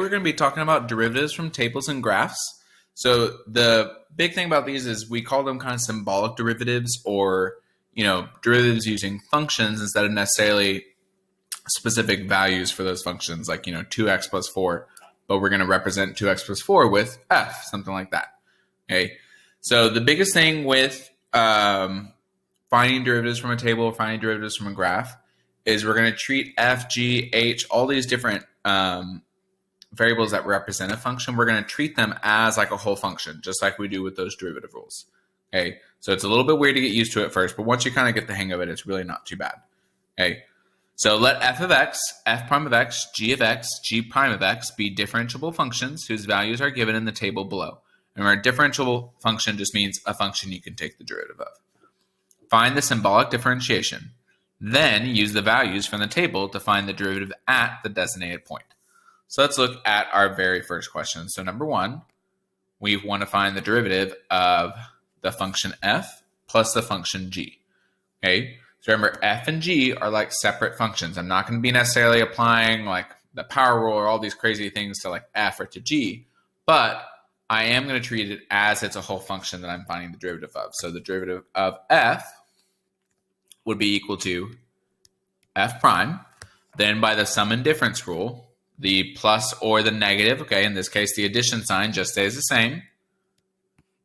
We're going to be talking about derivatives from tables and graphs. So the big thing about these is we call them kind of symbolic derivatives, or derivatives using functions instead of necessarily specific values for those functions, like 2x plus 4, but we're going to represent 2x plus 4 with f, something like that. Okay, so the biggest thing with finding derivatives from a table or finding derivatives from a graph is we're going to treat f, g, h, all these different variables that represent a function. We're going to treat them as like a whole function, just like we do with those derivative rules. Okay, so it's a little bit weird to get used to at first, but once you kind of get the hang of it, it's really not too bad. Okay, so let f of x, f prime of x, g prime of x be differentiable functions whose values are given in the table below. Remember, a differentiable function just means a function you can take the derivative of. Find the symbolic differentiation. Then use the values from the table to find the derivative at the designated point. So let's look at our very first question. So number one, we want to find the derivative of the function f plus the function g. Okay, so remember, f and g are like separate functions. I'm not going to be necessarily applying like the power rule or all these crazy things to like f or to g, but I am going to treat it as it's a whole function that I'm finding the derivative of. So the derivative of f would be equal to f prime. Then by the sum and difference rule, the plus or the negative, okay, in this case, the addition sign just stays the same.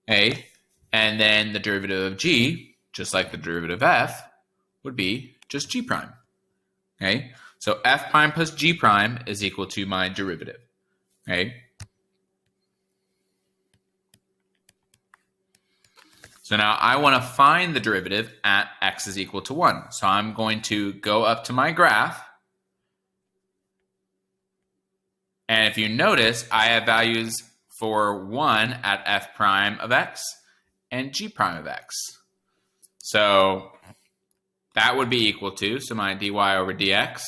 Okay, and then the derivative of g, just like the derivative of f, would be just g prime. Okay, so f prime plus g prime is equal to my derivative. Okay, so now I want to find the derivative at x is equal to 1. So I'm going to go up to my graph. And if you notice, I have values for 1 at f prime of x and g prime of x. So that would be equal to, so my dy over dx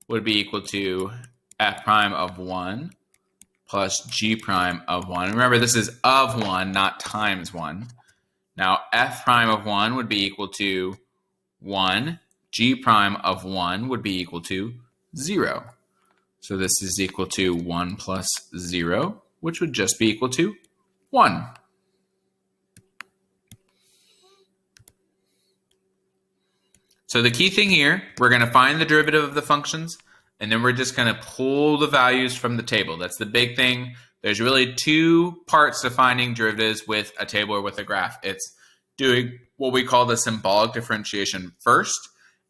would be equal to f prime of 1 plus g prime of 1. Remember, this is of 1, not times 1. Now, f prime of 1 would be equal to 1. G prime of 1 would be equal to 0. So this is equal to 1 plus 0, which would just be equal to 1. So the key thing here, we're going to find the derivative of the functions, and then we're just going to pull the values from the table. That's the big thing. There's really two parts to finding derivatives with a table or with a graph. It's doing what we call the symbolic differentiation first,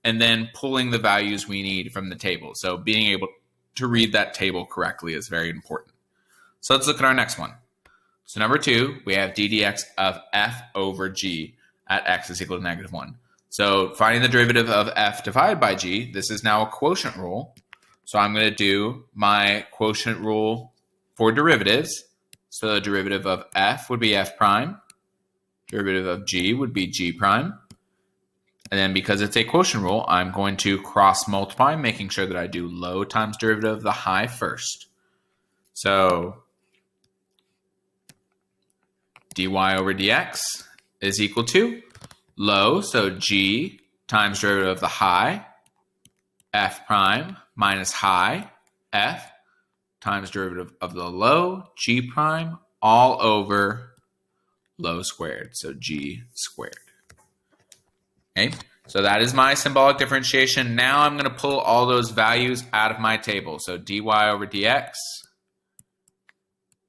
and then pulling the values we need from the table. So being able to read that table correctly is very important. So let's look at our next one. So number 2, we have d dx of f over g at x is equal to negative 1. So finding the derivative of f divided by g, this is now a quotient rule. So I'm going to do my quotient rule for derivatives. So the derivative of f would be f prime. Derivative of g would be g prime. And then because it's a quotient rule, I'm going to cross multiply, making sure that I do low times derivative of the high first. So dy over dx is equal to low, so g times derivative of the high, f prime minus high, f times derivative of the low, g prime, all over low squared, so g squared. Okay, so that is my symbolic differentiation. Now I'm going to pull all those values out of my table. So dy over dx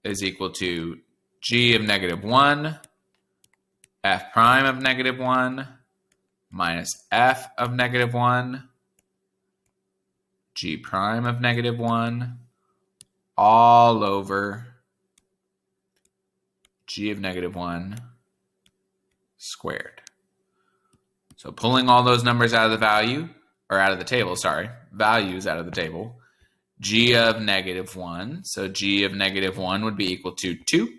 is equal to g of negative 1, f prime of negative 1, minus f of negative 1, g prime of negative 1, all over g of negative 1 squared. So pulling all those numbers out of the value, or out of the table, sorry, values out of the table, g of negative 1, so g of negative 1 would be equal to 2.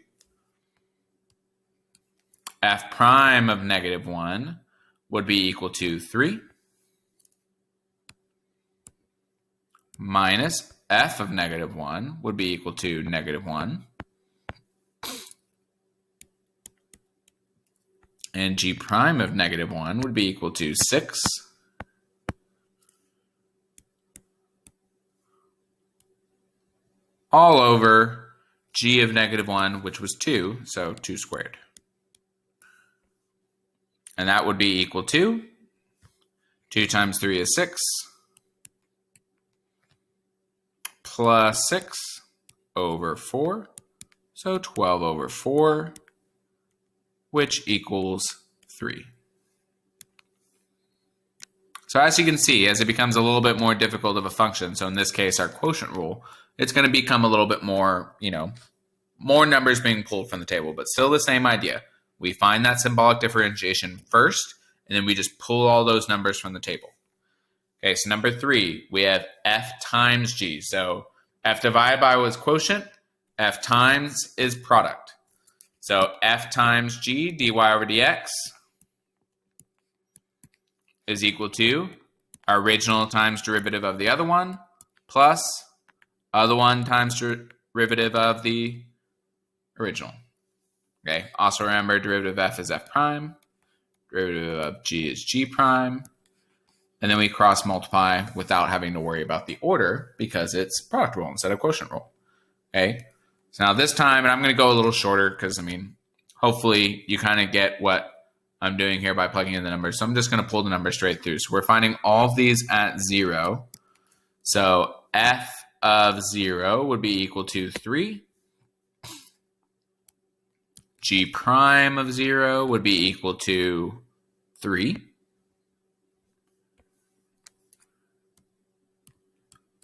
F prime of negative 1 would be equal to 3. Minus f of negative 1 would be equal to negative 1. And g prime of negative 1 would be equal to 6. all over g of negative 1, which was 2, so 2 squared. And that would be equal to 2 times 3 is 6, plus 6 over 4, so 12 over 4, which equals 3. So as you can see, as it becomes a little bit more difficult of a function, so in this case, our quotient rule, it's going to become a little bit more, more numbers being pulled from the table, but still the same idea. We find that symbolic differentiation first, and then we just pull all those numbers from the table. Okay, so number 3, we have f times g. So f divided by was quotient, f times is product. So f times g, dy over dx, is equal to our original times derivative of the other one, plus other one times derivative of the original. Okay, also remember derivative of f is f prime, derivative of g is g prime, and then we cross multiply without having to worry about the order because it's product rule instead of quotient rule. Okay, so now this time, and I'm going to go a little shorter because, hopefully you kind of get what I'm doing here by plugging in the numbers. So I'm just going to pull the numbers straight through. So we're finding all of these at 0. So f of 0 would be equal to 3. G prime of 0 would be equal to 3.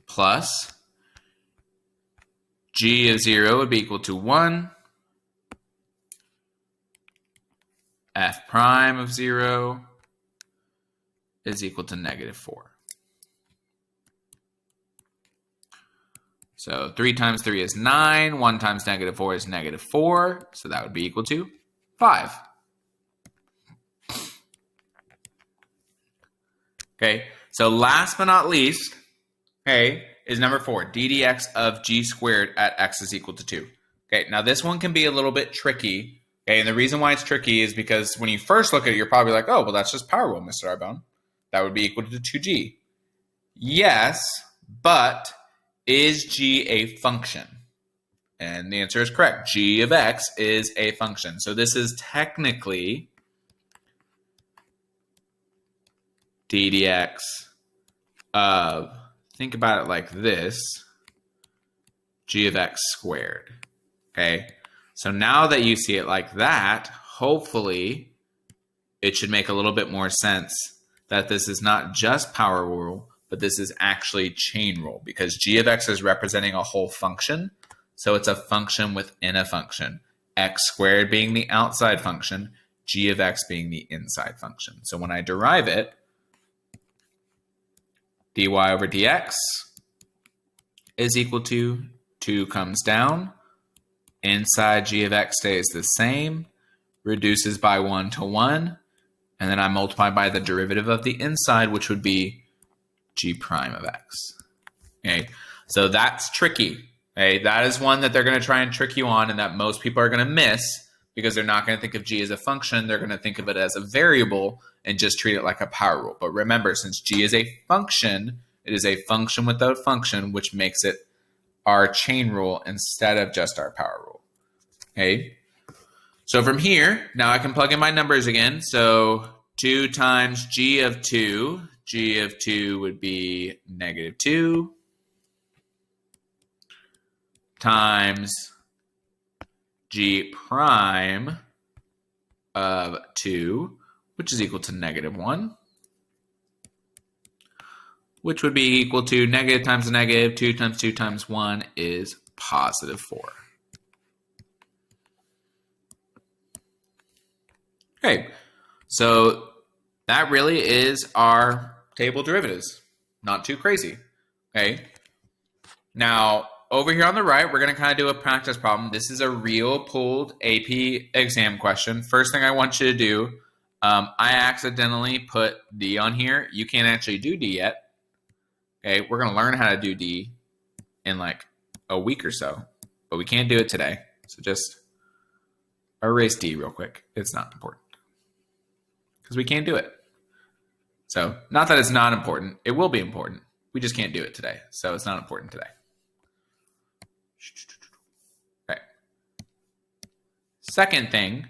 Plus g of 0 would be equal to 1. F prime of 0 is equal to negative 4. So 3 times 3 is 9. 1 times negative 4 is negative 4. So that would be equal to 5. Okay, so last but not least, is number 4, d dx of g squared at x is equal to 2. Okay, now this one can be a little bit tricky. Okay, and the reason why it's tricky is because when you first look at it, you're probably like, oh, well, that's just power rule, Mr. Arbone. That would be equal to 2g. Yes, but is g a function? And the answer is correct. G of x is a function. So this is technically d dx of, think about it like this, g of x squared. Okay, so now that you see it like that, hopefully it should make a little bit more sense that this is not just power rule, but this is actually chain rule, because g of x is representing a whole function. So it's a function within a function, x squared being the outside function, g of x being the inside function. So when I derive it, dy over dx is equal to 2 comes down, inside g of x stays the same, reduces by 1 to 1, and then I multiply by the derivative of the inside, which would be g prime of x. Okay, so that's tricky. Okay, that is one that they're going to try and trick you on, and that most people are going to miss because they're not going to think of g as a function. They're going to think of it as a variable and just treat it like a power rule. But remember, since g is a function, it is a function without function, which makes it our chain rule instead of just our power rule. Okay, so from here, now I can plug in my numbers again. So 2 times g of 2, g of 2 would be negative 2, times g prime of 2, which is equal to negative 1, which would be equal to negative times a negative, 2 times 2 times 1 is positive 4. Okay, so that really is our table derivatives. Not too crazy. Okay, now over here on the right, we're going to kind of do a practice problem. This is a real pulled AP exam question. First thing I want you to do, I accidentally put D on here. You can't actually do D yet. Okay, we're going to learn how to do D in like a week or so, but we can't do it today. So just erase D real quick. It's not important because we can't do it. So not that it's not important. It will be important. We just can't do it today. So it's not important today. Okay. Second thing,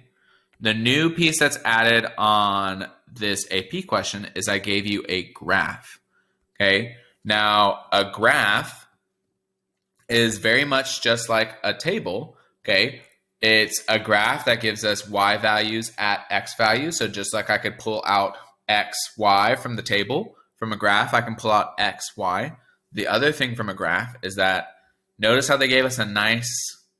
the new piece that's added on this AP question is I gave you a graph. Okay. Now, a graph is very much just like a table. Okay. It's a graph that gives us y values at x values. So just like I could pull out x, y from the table, from a graph, I can pull out x, y. The other thing from a graph is that notice how they gave us a nice,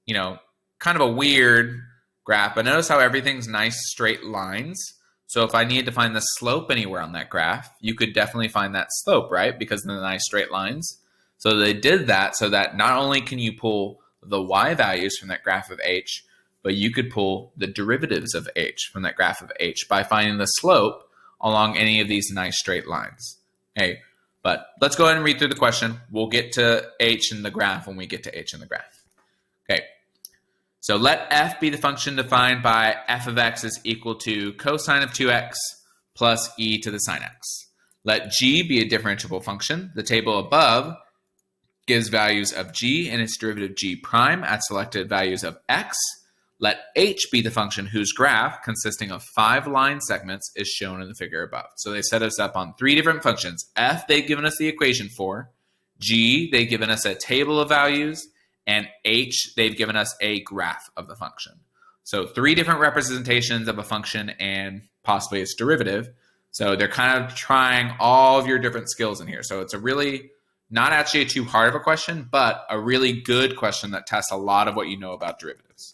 kind of a weird graph, but notice how everything's nice straight lines. So if I needed to find the slope anywhere on that graph, you could definitely find that slope, right? Because of the nice straight lines. So they did that so that not only can you pull the y values from that graph of h, but you could pull the derivatives of h from that graph of h by finding the slope along any of these nice straight lines. Okay, but let's go ahead and read through the question. We'll get to h in the graph when we get to h in the graph. Okay, so let f be the function defined by f of x is equal to cosine of 2x plus e to the sine x. Let g be a differentiable function. The table above gives values of g and its derivative g prime at selected values of x. Let h be the function whose graph, consisting of 5 line segments, is shown in the figure above. So they set us up on 3 different functions. F, they've given us the equation for. G, they've given us a table of values. And h, they've given us a graph of the function. So 3 different representations of a function and possibly its derivative. So they're kind of trying all of your different skills in here. So it's a really, not actually too hard of a question, but a really good question that tests a lot of what you know about derivatives.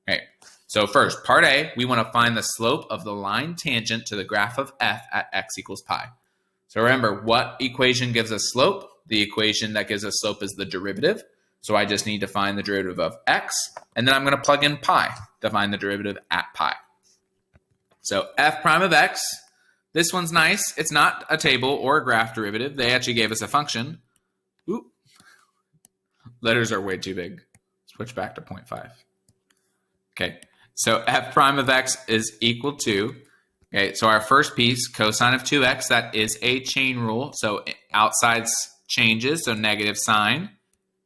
Okay, so first, part A, we want to find the slope of the line tangent to the graph of f at x equals pi. So remember, what equation gives us slope? The equation that gives us slope is the derivative. So I just need to find the derivative of x, and then I'm going to plug in pi to find the derivative at pi. So f prime of x, this one's nice. It's not a table or a graph derivative. They actually gave us a function. Oop. Letters are way too big. Switch back to 0.5. Okay, so f prime of x is equal to, okay, so our first piece, cosine of 2x, that is a chain rule. So outside changes, so negative sign.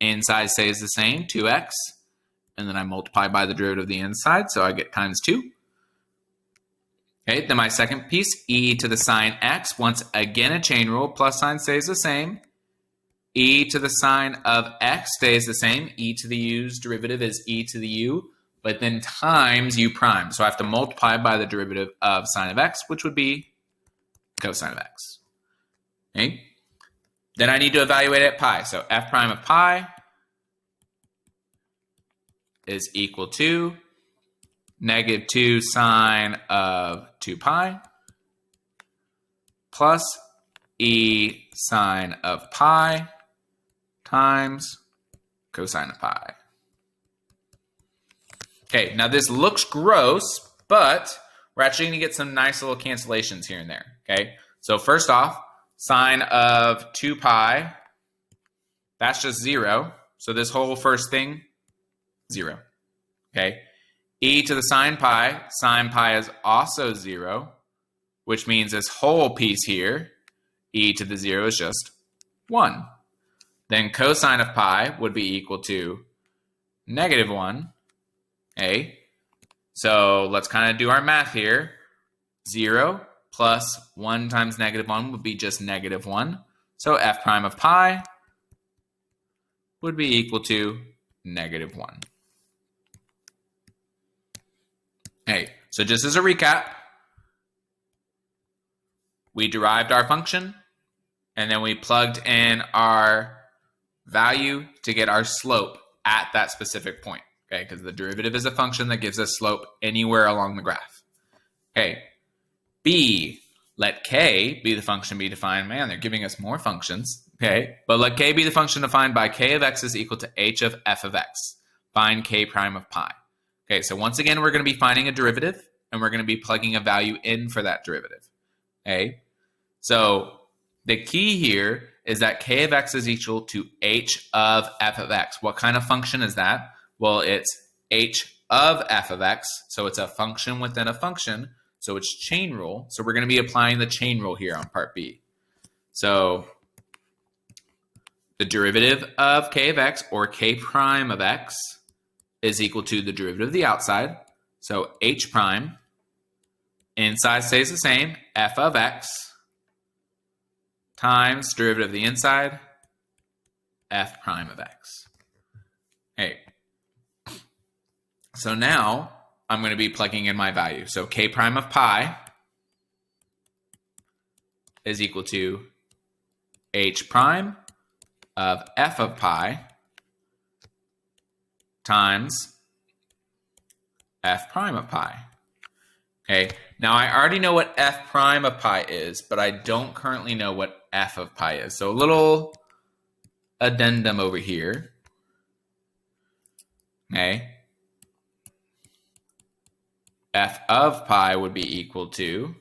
Inside stays the same, 2x, and then I multiply by the derivative of the inside, so I get times 2. Okay, then my second piece, e to the sine x, once again a chain rule, plus sign stays the same. E to the sine of x stays the same, e to the u's derivative is e to the u, but then times u prime. So I have to multiply by the derivative of sine of x, which would be cosine of x. Okay. Then I need to evaluate it at pi. So f prime of pi is equal to negative 2 sine of 2 pi plus e sine of pi times cosine of pi. Okay, now this looks gross, but we're actually going to get some nice little cancellations here and there. Okay, so first off, sine of 2 pi, that's just 0. So this whole first thing, 0. Okay. E to the sine pi is also 0, which means this whole piece here, e to the 0 is just 1. Then cosine of pi would be equal to negative 1. Okay. So let's kind of do our math here. 0 plus 1 times negative 1 would be just negative 1. So f prime of pi would be equal to negative 1. Okay, so just as a recap, we derived our function, and then we plugged in our value to get our slope at that specific point. Okay, because the derivative is a function that gives us slope anywhere along the graph. Okay, B, let k be the function be defined. Man, they're giving us more functions. Okay, but let k be the function defined by k of x is equal to h of f of x. Find k prime of pi. Okay, so once again, we're going to be finding a derivative, and we're going to be plugging a value in for that derivative. Okay, so the key here is that k of x is equal to h of f of x. What kind of function is that? Well, it's h of f of x, so it's a function within a function, so it's chain rule. So we're going to be applying the chain rule here on part B. So the derivative of k of x, or k prime of x, is equal to the derivative of the outside. So h prime, inside stays the same, f of x, times derivative of the inside, f prime of x. Okay. So now I'm going to be plugging in my value. So k prime of pi is equal to h prime of f of pi times f prime of pi. Okay, now I already know what f prime of pi is, but I don't currently know what f of pi is. So a little addendum over here. Okay, f of pi would be equal to,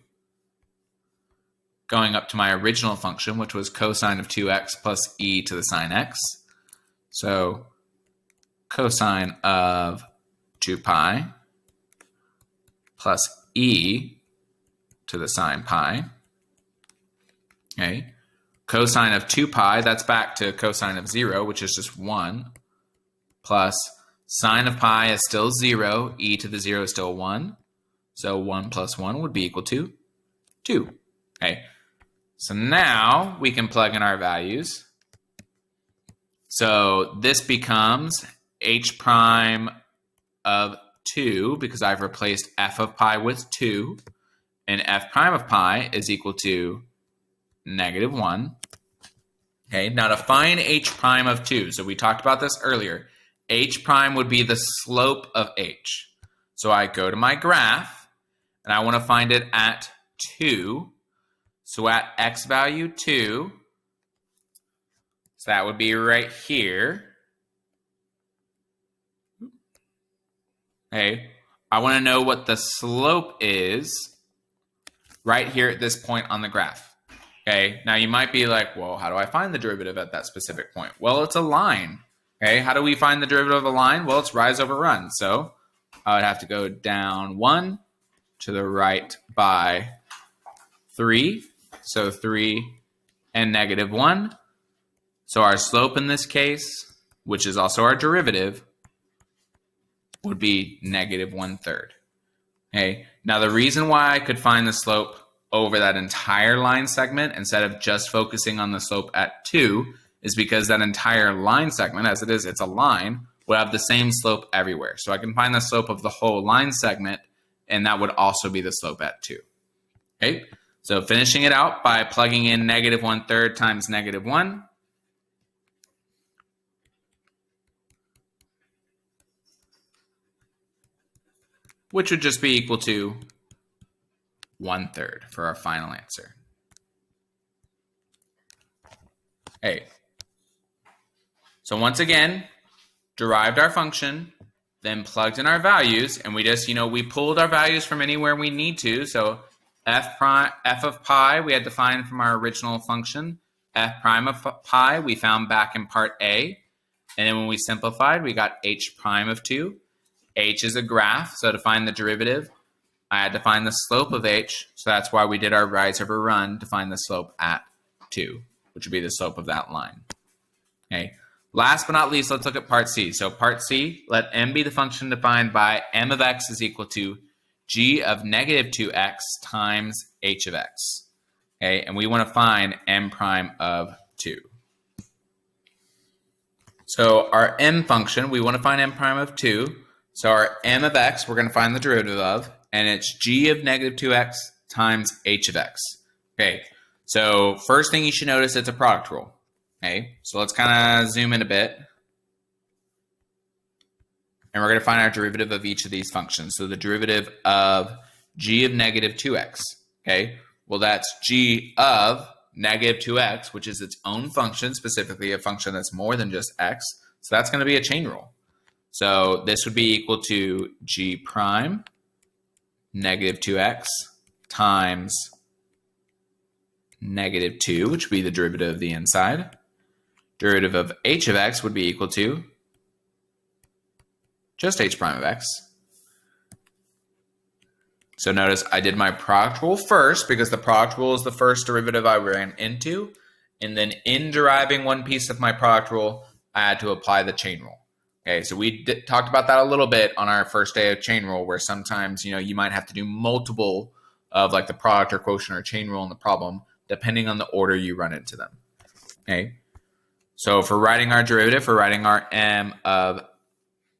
going up to my original function, which was cosine of 2x plus e to the sine x. So cosine of 2 pi plus e to the sine pi. Okay. Cosine of 2 pi, that's back to cosine of 0, which is just 1, plus sine of pi is still 0, e to the 0 is still 1. So 1 plus 1 would be equal to 2. Okay. So now we can plug in our values. So this becomes h prime of 2, because I've replaced f of pi with 2, and f prime of pi is equal to -1. Okay, now to find h prime of 2, so we talked about this earlier, h prime would be the slope of h. So I go to my graph, and I want to find it at 2. So at x value 2, so that would be right here. Okay, I want to know what the slope is right here at this point on the graph. Okay, now you might be like, well, how do I find the derivative at that specific point? Well, it's a line. Okay, how do we find the derivative of a line? Well, it's rise over run. So I would have to go down 1 to the right by 3. So 3 and -1. So our slope in this case, which is also our derivative, would be -1/3. Okay. Now the reason why I could find the slope over that entire line segment instead of just focusing on the slope at 2 is because that entire line segment, as it is, it's a line, would have the same slope everywhere. So I can find the slope of the whole line segment, and that would also be the slope at 2. Okay. So finishing it out by plugging in -1/3 times -1. Which would just be equal to 1/3 for our final answer. Okay. So once again, derived our function, then plugged in our values, and we just, we pulled our values from anywhere we need to. So f of pi we had to find from our original function. F prime of pi we found back in part A. And then when we simplified, we got h prime of 2. H is a graph, so to find the derivative, I had to find the slope of h. So that's why we did our rise over run to find the slope at 2, which would be the slope of that line. Okay. Last but not least, let's look at part C. So part C, let m be the function defined by m of x is equal to g of -2x times h of x. Okay, and we want to find m prime of 2. So our m function, we want to find m prime of 2. So our m of x, we're going to find the derivative of, and it's g of -2x times h of x. Okay, so first thing you should notice, it's a product rule. Okay, so let's kind of zoom in a bit. And we're going to find our derivative of each of these functions. So the derivative of g of -2x. Okay, well that's g of -2x, which is its own function, specifically a function that's more than just x. So that's going to be a chain rule. So this would be equal to g prime -2x times -2, which would be the derivative of the inside. Derivative of h of x would be equal to just h prime of x. So notice I did my product rule first because the product rule is the first derivative I ran into. And then in deriving one piece of my product rule, I had to apply the chain rule. Okay, so we talked about that a little bit on our first day of chain rule, where sometimes, you might have to do multiple of like the product or quotient or chain rule in the problem, depending on the order you run into them. Okay, so for writing our derivative, we're writing our m of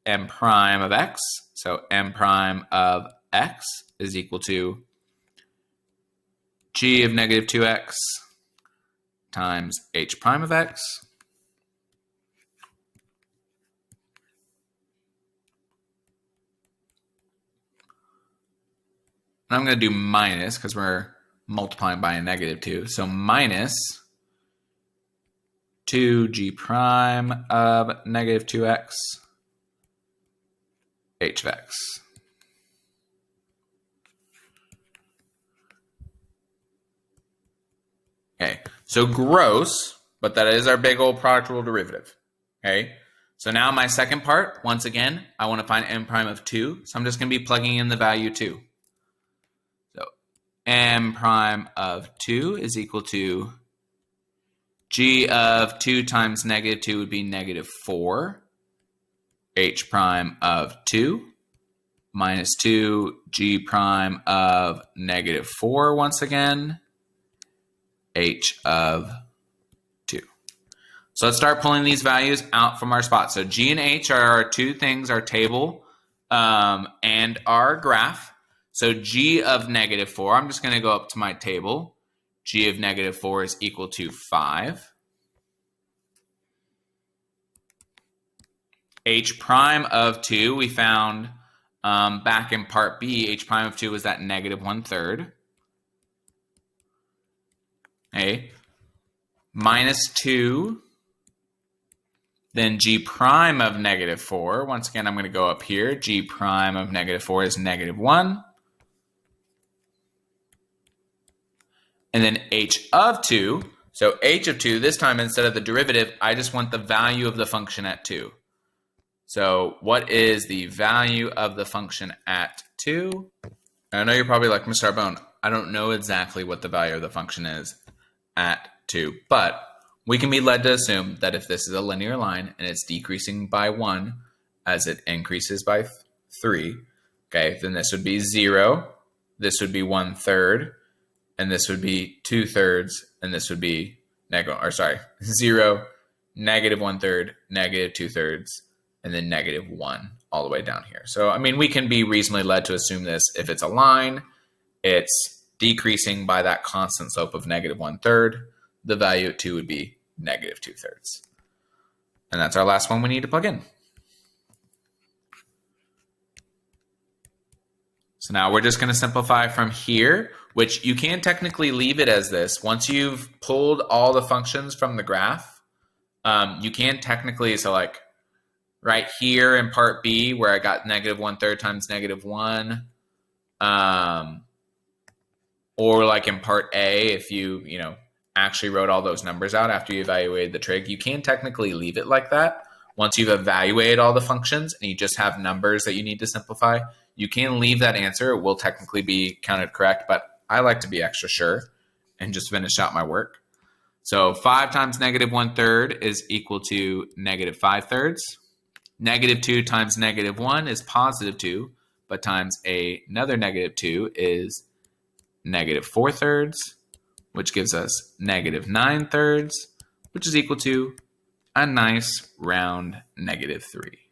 m prime of x. So m prime of x is equal to g of negative 2x times h prime of x. And I'm going to do minus because we're multiplying by a negative 2. So minus 2g prime of negative 2x h of x. Okay, so gross, but that is our big old product rule derivative. Okay, so now my second part, once again, I want to find m prime of 2. So I'm just going to be plugging in the value 2. So m prime of 2 is equal to g of 2 times negative 2 would be negative 4. H prime of 2 minus 2 g prime of negative 4 once again. H of 2. So let's start pulling these values out from our spot. So G and H are our two things, our table and our graph. So G of negative 4, I'm just going to go up to my table. G of negative 4 is equal to 5. H prime of 2, we found back in part B, H prime of 2 was that negative 1/3. Okay, minus 2, then g prime of negative 4. Once again, I'm going to go up here. G prime of negative 4 is negative 1. And then h of 2. So h of 2, this time instead of the derivative, I just want the value of the function at 2. So what is the value of the function at 2? I know you're probably like, Mr. Arbone, I don't know exactly what the value of the function is at 2, but we can be led to assume that if this is a linear line and it's decreasing by 1 as it increases by 3, okay, then this would be 0, this would be 1/3, and this would be 2/3, and this would be 0, negative 1/3, negative 2/3, and then negative 1 all the way down here. So, I mean, we can be reasonably led to assume this. If it's a line, it's decreasing by that constant slope of negative 1/3, the value at 2 would be negative 2/3. And that's our last one we need to plug in. So now we're just going to simplify from here, which you can technically leave it as this. Once you've pulled all the functions from the graph, you can technically, so like right here in part B where I got negative 1/3 times negative 1, or like in part A, if you actually wrote all those numbers out after you evaluated the trig, you can technically leave it like that. Once you've evaluated all the functions and you just have numbers that you need to simplify, you can leave that answer. It will technically be counted correct, but I like to be extra sure and just finish out my work. So 5 times negative 1/3 is equal to negative 5/3. Negative 2 times negative 1 is positive 2, but times another negative 2 is negative 4/3, which gives us negative 9/3, which is equal to a nice round negative 3.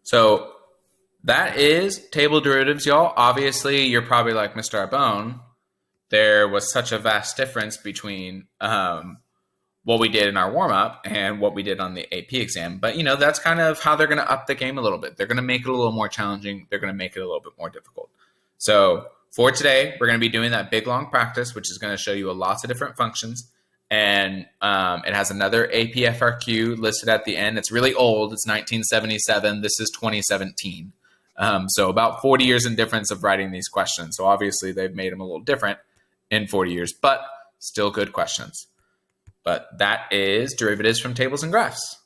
So that is table derivatives, y'all. Obviously, you're probably like, Mr. Arbone, there was such a vast difference between what we did in our warm-up and what we did on the AP exam. But, that's kind of how they're going to up the game a little bit. They're going to make it a little more challenging. They're going to make it a little bit more difficult. So for today, we're going to be doing that big, long practice, which is going to show you lots of different functions. And it has another AP FRQ listed at the end. It's really old. It's 1977. This is 2017. So about 40 years in difference of writing these questions. So obviously, they've made them a little different in 40 years, but still good questions. But that is derivatives from tables and graphs.